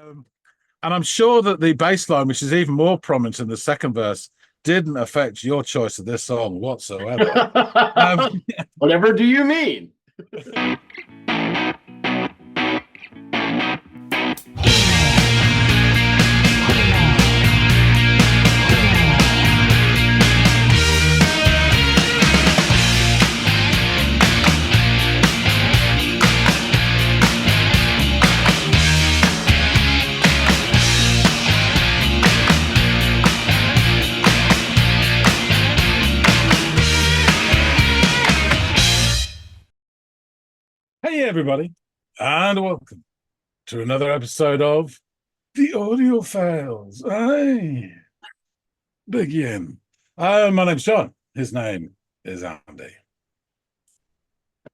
Um, and I'm sure that the bass line, which is even more prominent in the second verse, didn't affect your choice of this song whatsoever. Whatever do you mean? Hey, everybody, and welcome to another episode of the Audiophiles. Hey, begin. My name's John. His name is Andy.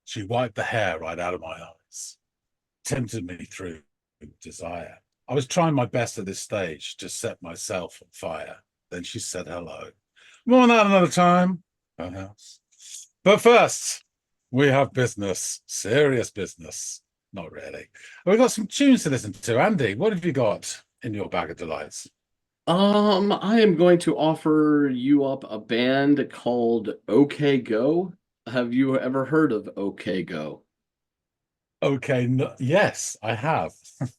She wiped the hair right out of my eyes, tempted me through desire. I was trying my best at this stage to set myself on fire. Then she said hello. More on that another time, perhaps. But first, we have business, serious business. Not really. We've got some tunes to listen to. Andy, what have you got in your bag of delights? I am going to offer you up a band called OK Go. Have you ever heard of OK Go? Okay, no, yes, I have.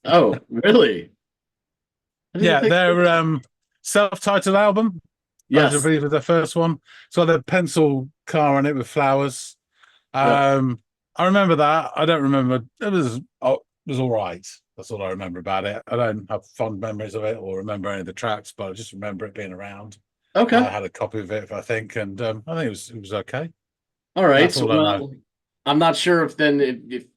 Oh, really? Yeah, their self-titled album. Yes. I believe was their first one. It's got a pencil car on it with flowers. I remember that. I don't remember. It was all right. That's all I remember about it. I don't have fond memories of it or remember any of the tracks, but I just remember it being around. Okay. I had a copy of it, I think, and I think it was okay. All right. That's all I know. Well, I'm not sure if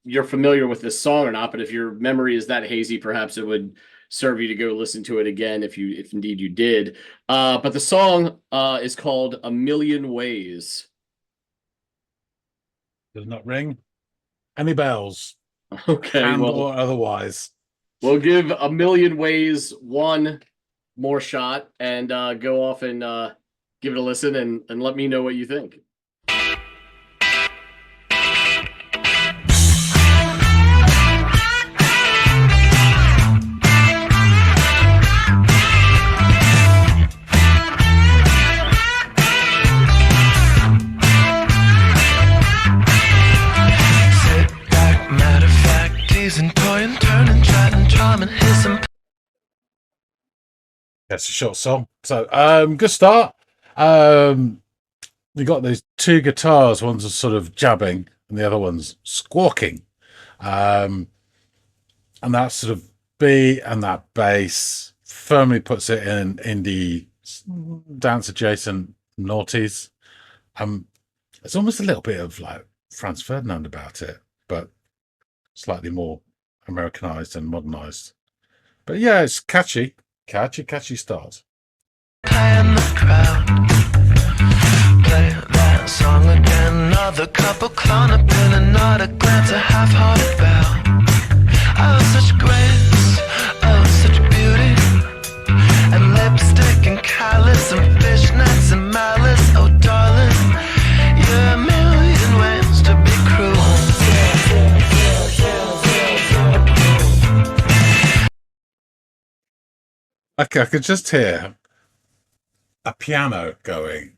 you're familiar with this song or not, but if your memory is that hazy, perhaps it would serve you to go listen to it again if indeed you did. But the song is called "A Million Ways." Does not ring any bells. Okay, or otherwise. We'll give "A Million Ways" one more shot and go off and give it a listen and let me know what you think. That's a short song. So good start. We got these two guitars, one's sort of jabbing and the other one's squawking. And that sort of beat and that bass firmly puts it in indie dance adjacent noughties. It's almost a little bit of like Franz Ferdinand about it, but slightly more Americanized and modernized. But yeah, it's catchy start. Playing the crowd, play that song again. Another couple clown up in another glance, a half-hearted bow. Oh, such grace, oh, such beauty, and lipstick and callus and fishnets and malice. Oh, darling, you're a million ways to be cruel. Okay, I could just hear a piano going,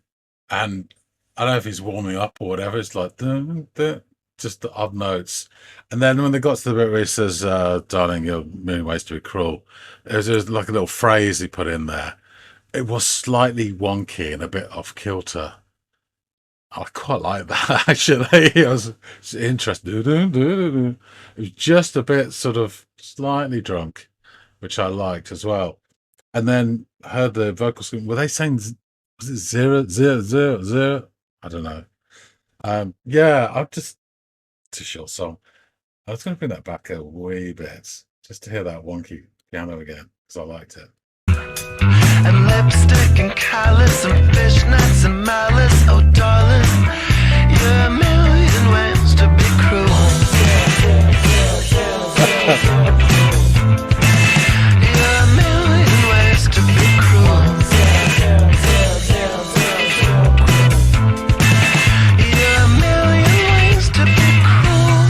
and I don't know if he's warming up or whatever. It's like dun, dun, just the odd notes, and then when they got to the bit where he says, "Darling, you're a million ways to be cruel," there's like a little phrase he put in there. It was slightly wonky and a bit off kilter. I quite like that actually. It was interesting. It was just a bit sort of slightly drunk, which I liked as well. And then heard the vocals. Were they saying, was it 000? I don't know. Yeah, it's a short song. I was going to bring that back a wee bit just to hear that wonky piano again because I liked it. And lipstick and callus and fishnets and malice. Oh, darling, you're a million ways to be cruel. You're a million ways to be cruel. You're a million ways to be cruel.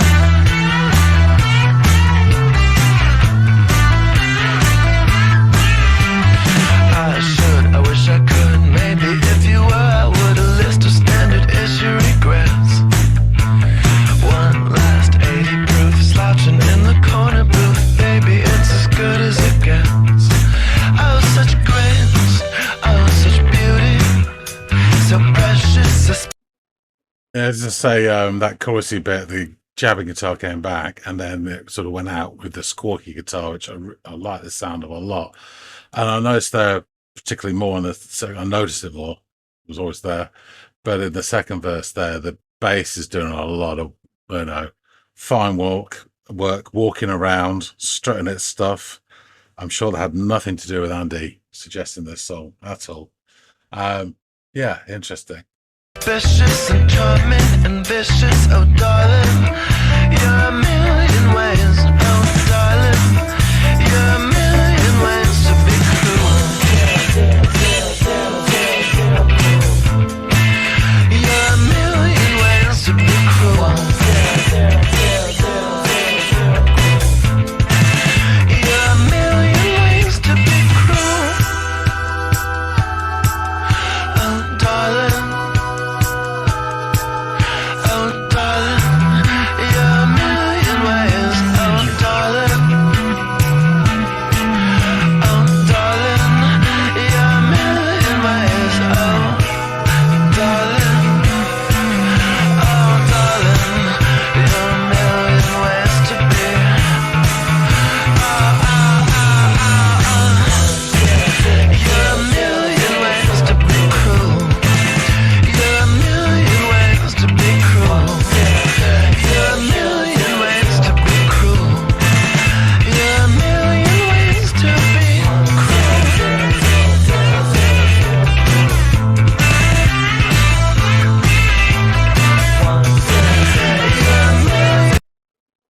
as I say, that chorusy bit, the jabbing guitar came back, and then it sort of went out with the squawky guitar, which I like the sound of a lot. And I noticed there, particularly more in the second, I noticed it more. It was always there, but in the second verse there, the bass is doing a lot of, fine work, walking around, strutting its stuff. I'm sure that had nothing to do with Andy suggesting this song at all. Yeah, interesting. Vicious and charming and vicious, oh darling, you're a million ways, oh darling, you're a million ways to be cruel. You're a million ways to be cruel. You're a million ways to be cruel. Oh darling.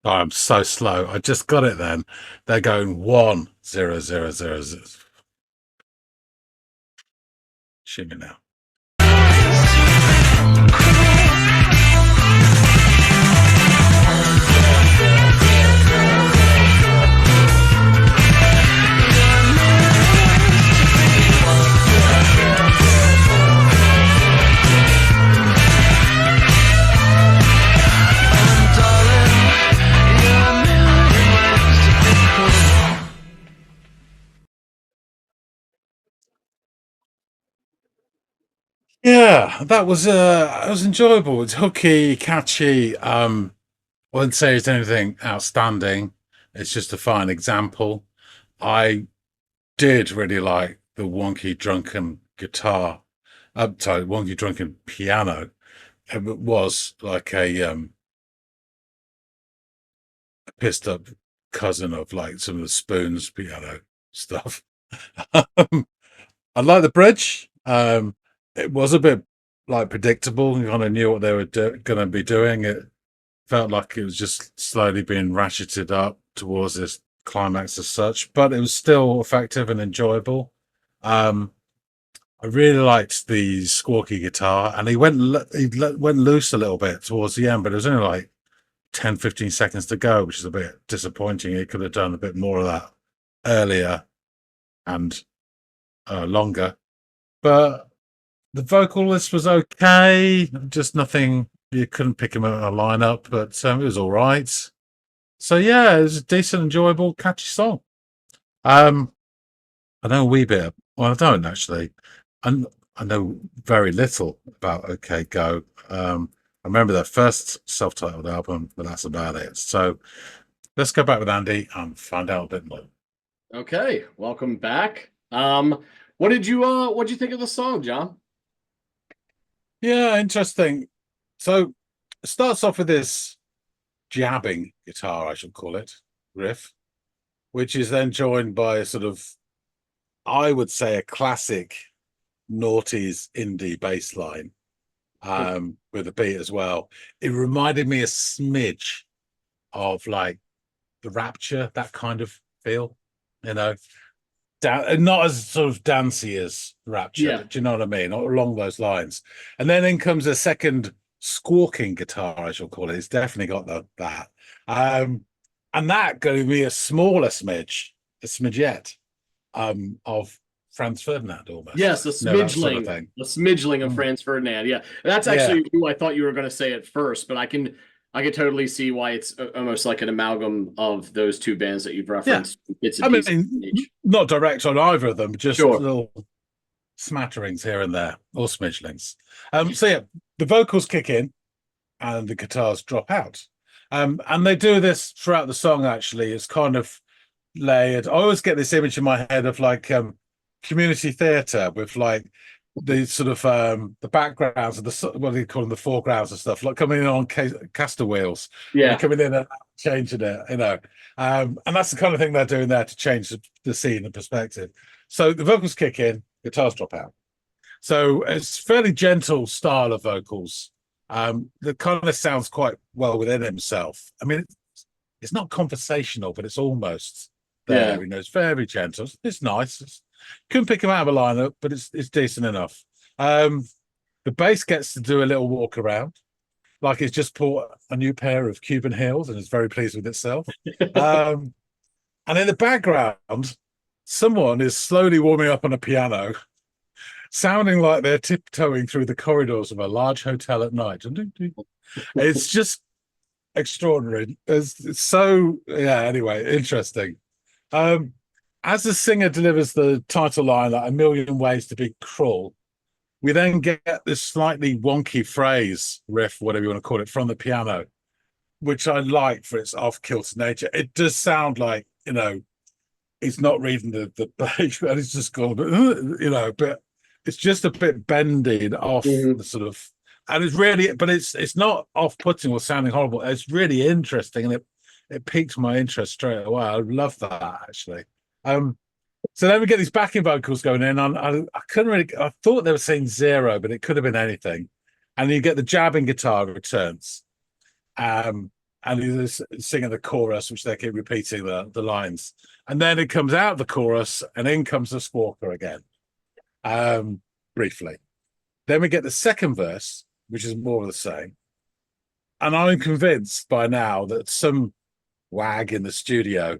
Oh, I'm so slow. I just got it then. They're going 1 0 0 0 0. Shoot me now. Yeah, that was it was enjoyable. It's hooky, catchy. I wouldn't say it's anything outstanding. It's just a fine example. I did really like the wonky drunken guitar. Sorry, wonky drunken piano. It was like a pissed up cousin of like some of the Spoons piano stuff. I like the bridge. It was a bit like predictable. You kind of knew what they were going to be doing. It felt like it was just slowly being ratcheted up towards this climax as such, but it was still effective and enjoyable. I really liked the squawky guitar, and he went loose a little bit towards the end, but it was only like 10-15 seconds to go, which is a bit disappointing. He could have done a bit more of that earlier and longer. But the vocalist was okay, just nothing. You couldn't pick him out of a lineup, but it was all right. So yeah, it was a decent, enjoyable, catchy song. I know a wee bit. Well, I don't actually. I know very little about OK Go. I remember their first self-titled album, but that's about it. So let's go back with Andy and find out a bit more. Okay, welcome back. What did you think of the song, John? Yeah, interesting. So it starts off with this jabbing guitar, I should call it, riff, which is then joined by a sort of, I would say, a classic noughties indie bass line with a beat as well. It reminded me a smidge of like the Rapture, that kind of feel, not as sort of dancey as Rapture. Yeah. Do you know what I mean? Or along those lines. And then in comes a second squawking guitar, I shall call it. It's definitely got that. And that gave me a smaller smidge, a smidgette of Franz Ferdinand almost. Yes, a smidgeling, a smidgeling of Franz Ferdinand. Yeah, that's actually who I thought you were going to say at first, but I can totally see why it's almost like an amalgam of those two bands that you've referenced. I mean, not direct on either of them, just little smatterings here and there, or smidgelings. So yeah, the vocals kick in, and the guitars drop out. And they do this throughout the song. Actually, it's kind of layered. I always get this image in my head of like community theatre with like the sort of the backgrounds of the, what do you call them, the foregrounds and stuff, like coming in on caster wheels. They're Yeah. coming in and changing it, you know. And that's the kind of thing they're doing there to change the scene and perspective. So the vocals kick in, guitars drop out. So it's fairly gentle style of vocals that kind of sounds quite well within himself. I mean, it's not conversational, but it's almost there. Yeah. You know, it's very gentle. It's nice. Couldn't pick him out of a lineup, but it's decent enough. The bass gets to do a little walk around, like it's just bought a new pair of Cuban heels and is very pleased with itself. And in the background, someone is slowly warming up on a piano, sounding like they're tiptoeing through the corridors of a large hotel at night. It's just extraordinary. It's so, yeah, anyway, interesting. As the singer delivers the title line, like "a million ways to be cruel," we then get this slightly wonky phrase, riff, whatever you want to call it, from the piano, which I like for its off-kilter nature. It does sound like, you know, he's not reading the page, but it's just gone, you know, but it's just a bit bendy off the sort of, and it's really, but it's not off-putting or sounding horrible. It's really interesting, and it piqued my interest straight away. I love that, actually. So then we get these backing vocals going in. I couldn't really, I thought they were saying zero, but it could have been anything. And you get the jabbing guitar returns. And he's singing the chorus, which they keep repeating the lines. And then it comes out of the chorus, and in comes the squawker again, briefly. Then we get the second verse, which is more of the same. And I'm convinced by now that some wag in the studio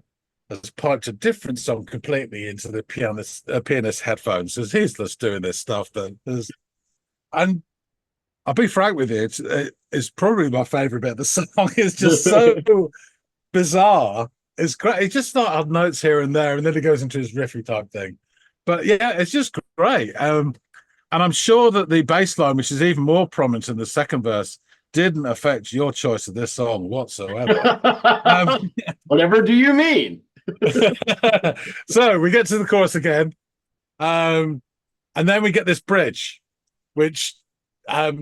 has piped a different song completely into the pianist headphones. Because he's just doing this stuff and I'll be frank with you, it's probably my favorite bit of the song. It's just so bizarre. It's great. It's just not odd notes here and there, and then it goes into his riffy type thing. But yeah, it's just great. And I'm sure that the bass line, which is even more prominent in the second verse, didn't affect your choice of this song whatsoever. Whatever do you mean? So we get to the chorus again, and then we get this bridge, which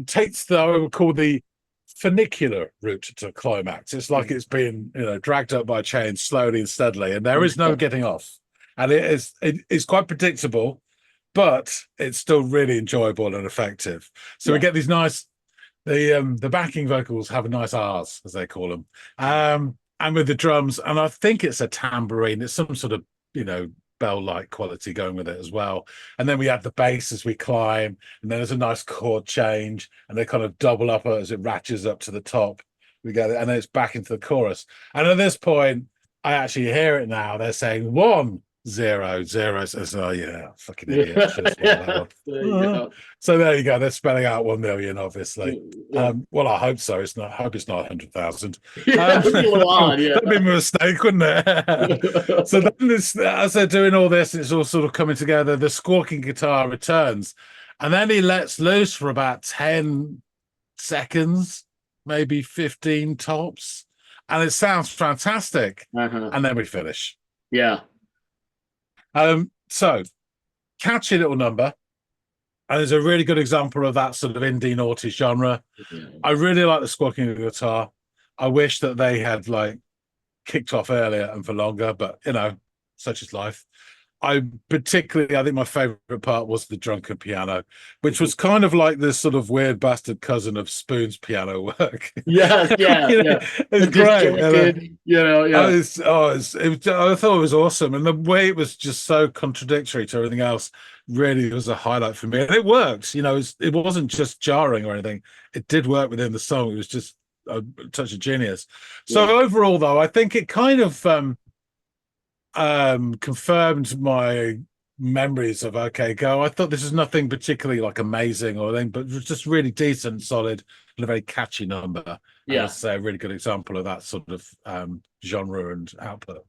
takes what I would call the funicular route to climax. It's like it's being, you know, dragged up by chains slowly and steadily, and there is no getting off. And it's quite predictable, but it's still really enjoyable and effective. So we get these nice, the backing vocals have a nice R's, as they call them. And with the drums, and I think it's a tambourine, it's some sort of, you know, bell-like quality going with it as well. And then we add the bass as we climb, and then there's a nice chord change, and they kind of double up as it ratchets up to the top. We get it, and then it's back into the chorus. And at this point, I actually hear it now. They're saying 1 0 0. So, oh yeah, fucking idiot. So there you go. They're spelling out 1 million, obviously. Well, I hope so. I hope it's not 100,000. That'd be a little odd, yeah. That'd be a mistake, wouldn't it? So then as they're doing all this, it's all sort of coming together. The squawking guitar returns, and then he lets loose for about 10 seconds, maybe 15 tops, and it sounds fantastic. And then we finish. Yeah. So catchy little number, and there's a really good example of that sort of indie naughty genre. I really like the squawking of the guitar. I wish that they had like kicked off earlier and for longer, but you know, such is life. I think my favorite part was the drunken piano, which was kind of like this sort of weird bastard cousin of Spoon's piano work. Yeah. It's great. I thought it was awesome, and the way it was just so contradictory to everything else really was a highlight for me. And it worked. You know, it wasn't just jarring or anything. It did work within the song. It was just a touch of genius. So overall, though, I think it kind of confirmed my memories of OK Go. I thought this was nothing particularly like amazing or anything, but it was just really decent, solid, and a very catchy number. Yeah, I'd say a really good example of that sort of genre and output.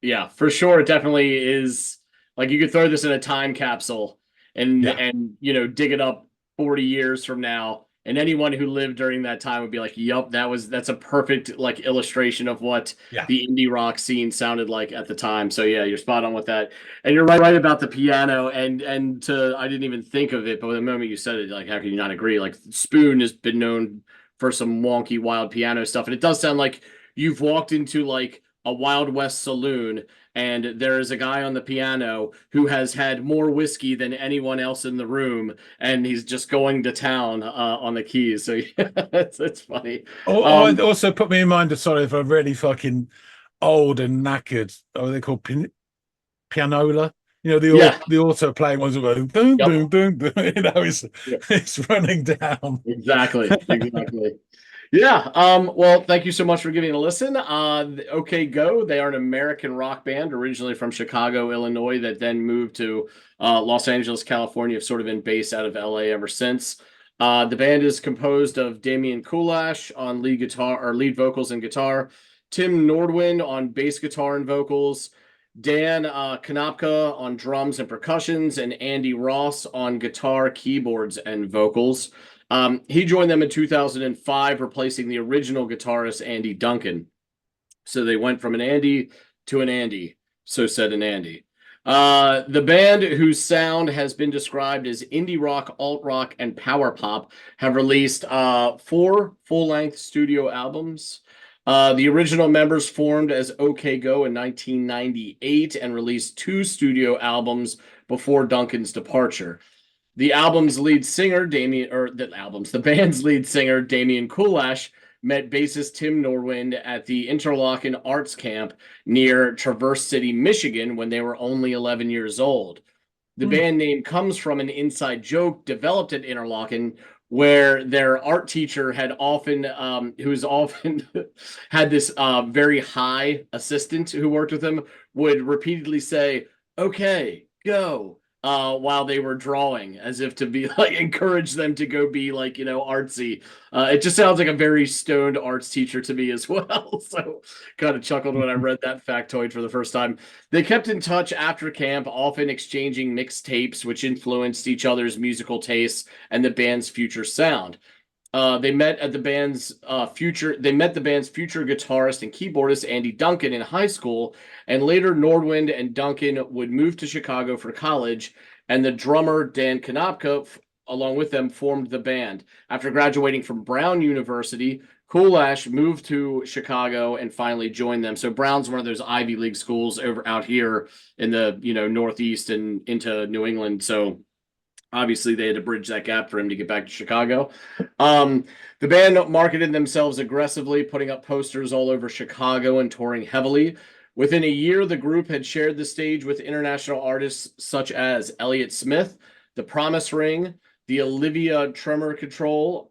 Yeah, for sure. It definitely is. Like, you could throw this in a time capsule and you know, dig it up 40 years from now, And anyone who lived during that time would be like, "Yup, that's a perfect like illustration of what Yeah. the indie rock scene sounded like at the time." So yeah, you're spot on with that. And you're right about the piano. And I didn't even think of it, but the moment you said it, like, how can you not agree? Like, Spoon has been known for some wonky, wild piano stuff, and it does sound like you've walked into like a Wild West saloon and there is a guy on the piano who has had more whiskey than anyone else in the room, and he's just going to town on the keys. So yeah, it's funny. Oh, it also put me in mind of, sorry, if I'm really fucking old and knackered. What are they called? Pianola? You know, Yeah. the auto playing ones are going boom, Yep. boom, boom, boom. You know, Yeah. it's running down. Exactly. Exactly. Yeah. Well, thank you so much for giving it a listen. OK Go, they are an American rock band originally from Chicago, Illinois, that then moved to Los Angeles, California. Have sort of been based out of LA ever since. The band is composed of Damian Kulash on lead guitar or lead vocals and guitar, Tim Nordwind on bass guitar and vocals, Dan Konopka on drums and percussions, and Andy Ross on guitar, keyboards, and vocals. He joined them in 2005, replacing the original guitarist Andy Duncan. So they went from an Andy to an Andy. So said an Andy. The band, whose sound has been described as indie rock, alt rock, and power pop, have released 4 full-length studio albums. The original members formed as OK Go in 1998 and released 2 studio albums before Duncan's departure. The band's lead singer, Damian Kulash, met bassist Tim Norwind at the Interlochen Arts Camp near Traverse City, Michigan, when they were only 11 years old. The band name comes from an inside joke developed at Interlochen, where their art teacher had often, who's often had this very high assistant who worked with him, would repeatedly say, "Okay, go," while they were drawing, as if to be like encourage them to go be like, artsy. It just sounds like a very stoned arts teacher to me as well. So kind of chuckled when I read that factoid for the first time. They kept in touch after camp, often exchanging mixtapes, which influenced each other's musical tastes and the band's future sound. They met the band's future guitarist and keyboardist Andy Duncan in high school, and later Nordwind and Duncan would move to Chicago for college, and the drummer Dan Konopka, along with them, formed the band. After graduating from Brown University, Kulash moved to Chicago and finally joined them. So Brown's one of those Ivy League schools over out here in the Northeast and into New England. So obviously they had to bridge that gap for him to get back to Chicago. The band marketed themselves aggressively, putting up posters all over Chicago and touring heavily. Within a year, the group had shared the stage with international artists such as Elliott Smith, The Promise Ring, the Olivia Tremor Control,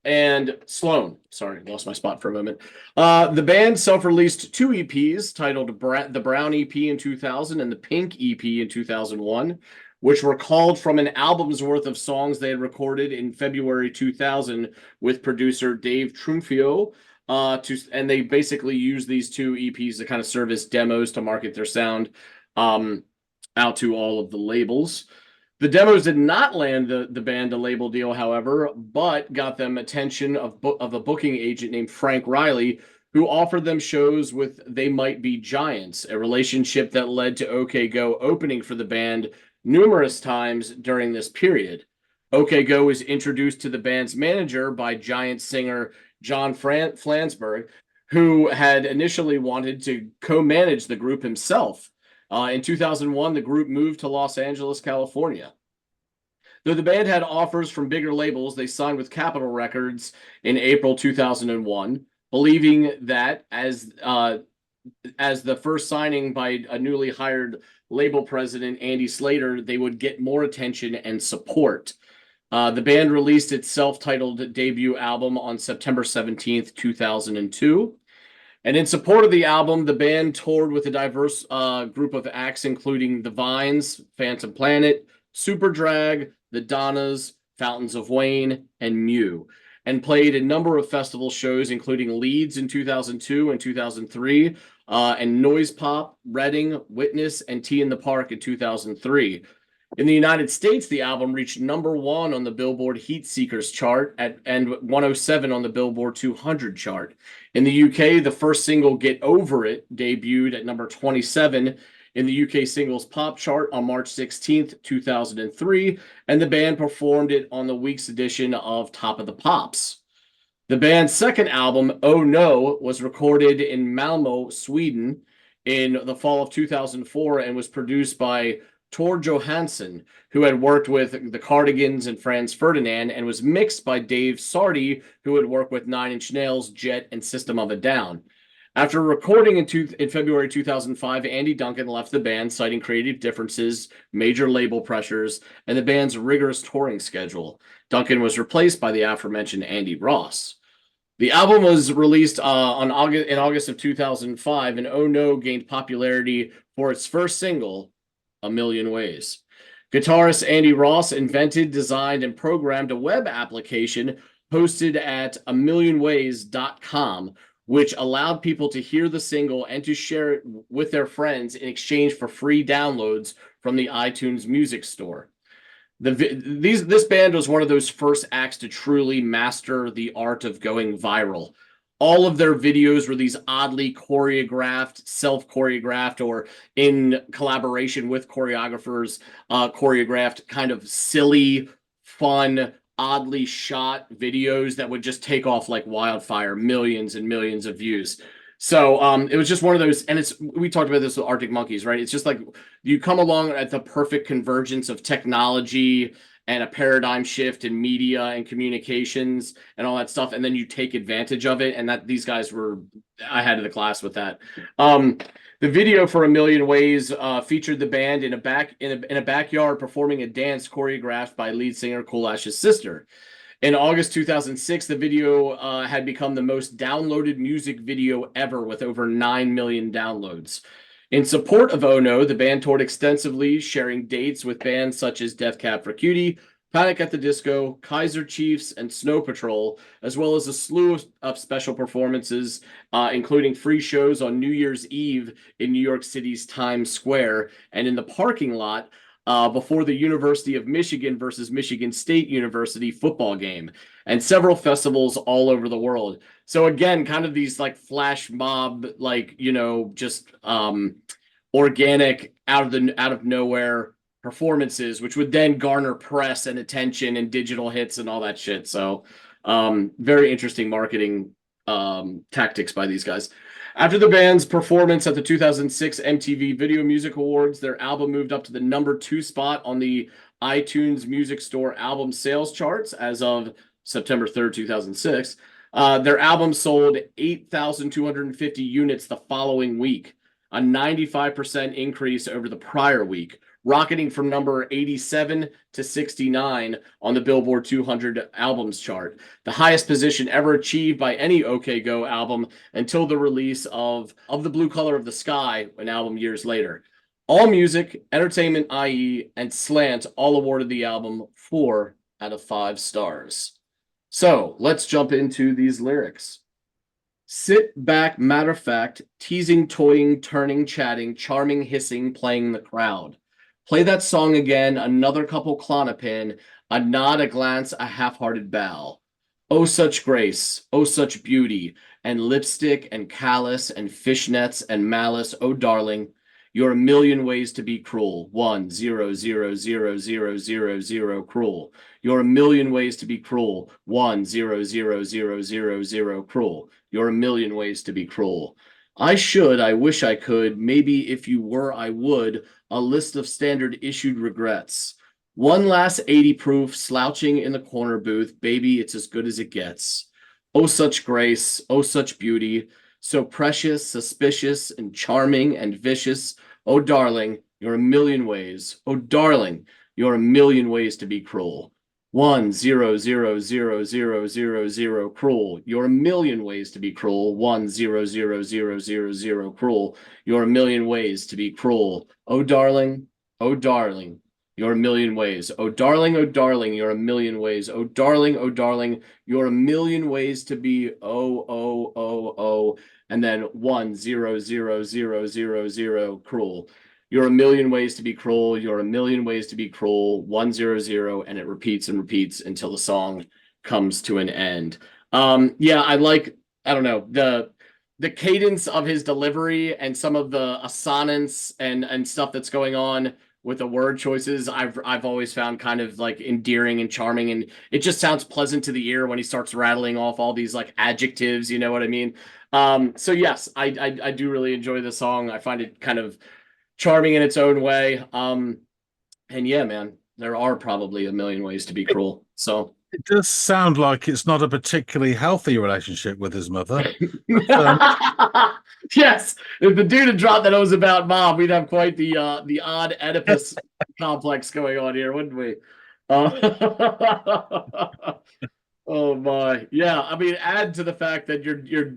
and Sloan. Sorry, lost my spot for a moment. The band self-released 2 EPs titled the Brown EP in 2000 and the Pink EP in 2001, which were called from an album's worth of songs they had recorded in February 2000 with producer Dave Trumfio. And they basically used these 2 EPs to kind of serve as demos to market their sound out to all of the labels. The demos did not land the band a label deal, however, but got them attention of a booking agent named Frank Riley, who offered them shows with They Might Be Giants, a relationship that led to OK Go opening for the band numerous times during this period. OK Go was introduced to the band's manager by Giant singer John Flansburgh, who had initially wanted to co-manage the group himself. In 2001, the group moved to Los Angeles, California. Though the band had offers from bigger labels, they signed with Capitol Records in April 2001, believing that as the first signing by a newly hired label president, Andy Slater, they would get more attention and support. The band released its self-titled debut album on September 17th, 2002. And in support of the album, the band toured with a diverse group of acts, including The Vines, Phantom Planet, Superdrag, The Donnas, Fountains of Wayne, and Mew, and played a number of festival shows, including Leeds in 2002 and 2003, and Noise Pop, Reading, Witness, and Tea in the Park in 2003. In the United States, the album reached #1 on the Billboard Heat Seekers chart and 107 on the Billboard 200 chart. In the UK, the first single, Get Over It, debuted at number 27 in the UK Singles Pop chart on March 16th, 2003, and the band performed it on the week's edition of Top of the Pops. The band's second album, Oh No, was recorded in Malmo, Sweden in the fall of 2004 and was produced by Tor Johansson, who had worked with the Cardigans and Franz Ferdinand, and was mixed by Dave Sardy, who had worked with Nine Inch Nails, Jet, and System of a Down. After recording in February 2005, Andy Duncan left the band, citing creative differences, major label pressures, and the band's rigorous touring schedule. Duncan was replaced by the aforementioned Andy Ross. The album was released in August of 2005, and Oh No gained popularity for its first single, A Million Ways. Guitarist Andy Ross invented, designed, and programmed a web application hosted at amillionways.com, which allowed people to hear the single and to share it with their friends in exchange for free downloads from the iTunes Music Store. This band was one of those first acts to truly master the art of going viral. All of their videos were these oddly choreographed, self-choreographed, or in collaboration with choreographers, choreographed kind of silly, fun, oddly shot videos that would just take off like wildfire, millions and millions of views. So it was just one of those, and we talked about this with Arctic Monkeys, right? It's just like you come along at the perfect convergence of technology and a paradigm shift in media and communications and all that stuff, and then you take advantage of it. And that these guys were ahead of the class with that. The video for A Million Ways featured the band in a backyard performing a dance choreographed by lead singer Kool Ash's sister. In August 2006, the video had become the most downloaded music video ever, with over 9 million downloads. In support of Oh No, the band toured extensively, sharing dates with bands such as Death Cab for Cutie, Panic at the Disco, Kaiser Chiefs, and Snow Patrol, as well as a slew of special performances, including free shows on New Year's Eve in New York City's Times Square and in the parking lot before the University of Michigan versus Michigan State University football game, and several festivals all over the world. So again, kind of these like flash mob, like, just organic, out of nowhere performances, which would then garner press and attention and digital hits and all that shit. So very interesting marketing tactics by these guys. After the band's performance at the 2006 MTV Video Music Awards, their album moved up to the #2 spot on the iTunes Music Store album sales charts as of September 3rd, 2006. Their album sold 8,250 units the following week, a 95% increase over the prior week, rocketing from number 87 to 69 on the Billboard 200 albums chart, the highest position ever achieved by any OK Go album until the release of The Blue Color of the Sky, an album years later. AllMusic, Entertainment IE, and Slant all awarded the album 4 out of 5 stars. So let's jump into these lyrics. Sit back, matter of fact, teasing, toying, turning, chatting, charming, hissing, playing the crowd. Play that song again, another couple Clonopin, a nod, a glance, a half-hearted bow. Oh, such grace, oh, such beauty, and lipstick, and callous, and fishnets, and malice, oh, darling, you're a million ways to be cruel. 1 0 0 0 0 0 0 cruel. You're a million ways to be cruel. 1 0 0 0 0 0 cruel. You're a million ways to be cruel. I wish I could, maybe if you were, I would, a list of standard issued regrets. One last 80 proof, slouching in the corner booth, baby, it's as good as it gets. Oh, such grace, oh, such beauty, so precious, suspicious, and charming, and vicious. Oh, darling, you're a million ways. Oh, darling, you're a million ways to be cruel. 1 0 0 0 0 0 0 cruel. You're a million ways to be cruel. 1 0 0 0 0 0 cruel. You're a million ways to be cruel. Oh, darling, you're a million ways. Oh, darling, you're a million ways. Oh, darling, you're a million ways to be oh. And then 1 0 0 0 0 0 cruel. You're a million ways to be cruel. You're a million ways to be cruel. 100, and it repeats and repeats until the song comes to an end. Yeah, I don't know, the cadence of his delivery and some of the assonance and stuff that's going on with the word choices. I've always found kind of like endearing and charming, and it just sounds pleasant to the ear when he starts rattling off all these like adjectives. You know what I mean? So yes, I do really enjoy the song. I find it kind of charming in its own way. And yeah, man, there are probably a million ways to be cruel. So It does sound like it's not a particularly healthy relationship with his mother. But, yes, if the dude had dropped that it was about mom, we'd have quite the odd Oedipus complex going on here, wouldn't we? Oh my, yeah. I mean, add to the fact that you're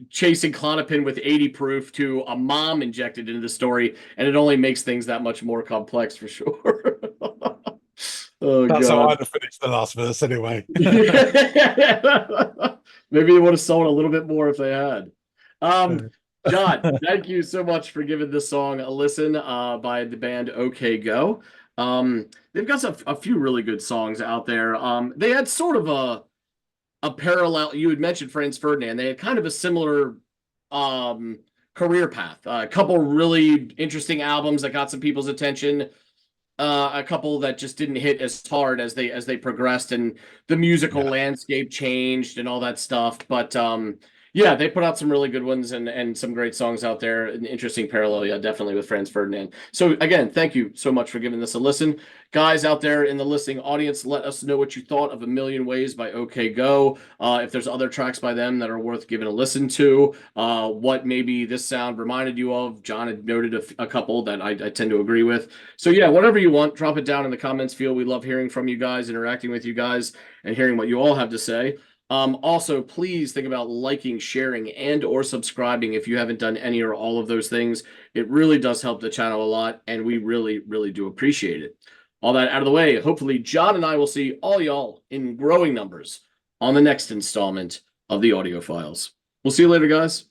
chasing Clonopin with 80 proof to a mom injected into the story, and it only makes things that much more complex for sure. Oh that's how god. I'd have finished the last verse anyway. Maybe they would have sold a little bit more if they had. John, thank you so much for giving this song a listen by the band OK Go. They've got a few really good songs out there. They had sort of a parallel. You had mentioned Franz Ferdinand. They had kind of a similar career path. A couple really interesting albums that got some people's attention. A couple that just didn't hit as hard as they progressed, and the musical landscape changed and all that stuff. But yeah, they put out some really good ones and some great songs out there. An interesting parallel, yeah, definitely with Franz Ferdinand. So again, thank you so much for giving this a listen. Guys out there in the listening audience, let us know what you thought of A Million Ways by OK Go. If there's other tracks by them that are worth giving a listen to, what maybe this sound reminded you of. John had noted a couple that I tend to agree with. So yeah, whatever you want, drop it down in the comments field. We love hearing from you guys, interacting with you guys, and hearing what you all have to say. Also, please think about liking, sharing, and or subscribing if you haven't done any or all of those things. It really does help the channel a lot, and we really, really do appreciate it. All that out of the way, hopefully John and I will see all y'all in growing numbers on the next installment of the Audiophiles. We'll see you later, guys.